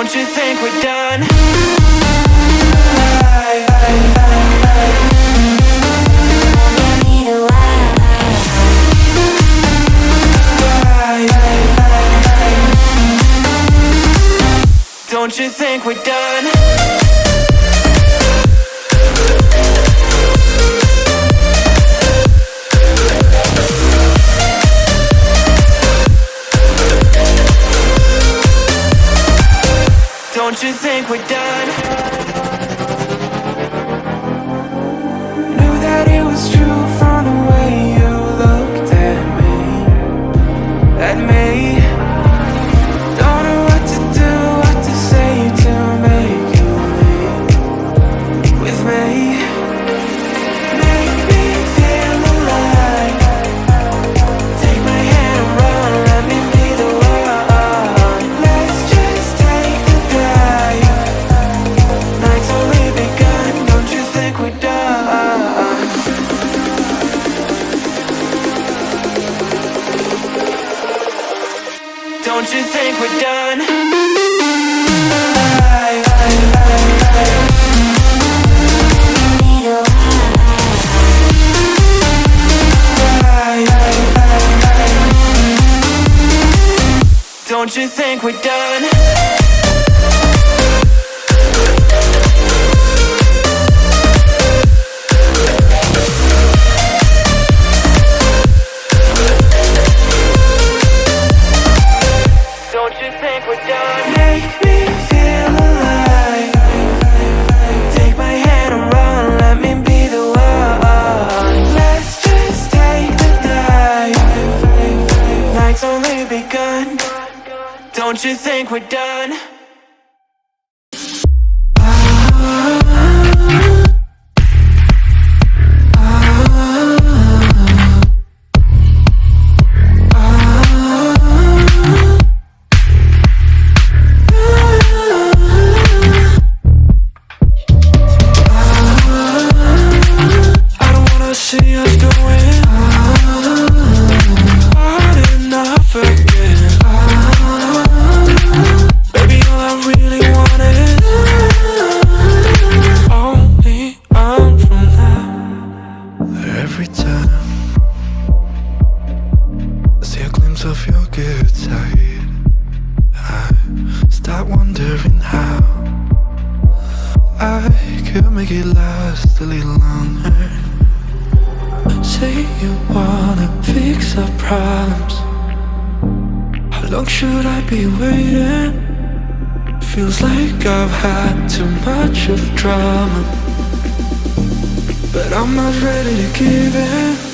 Don't you think we're done? Don't you think we're done? Don't you think we're done? Knew that it was true from the way you looked at me. At me. Don't know what to do, what to say to make you leave with me. Make me feel alive. Take my hand and run, let me be the one. Let's just take the dive. Night's only begun, don't you think we're done? Don't you think we're done? Don't you think we're done? Don't you think we're done? Make me feel alive. Take my hand and run, let me be the one. Let's just take the dive. Night's only begun. Don't you think we're done? every time I see a glimpse of your good side. I start wondering how I could make it last a little longer. Say you wanna fix our problems. How long should I be waiting? Feels like I've had too much of drama, but I'm not ready to give in.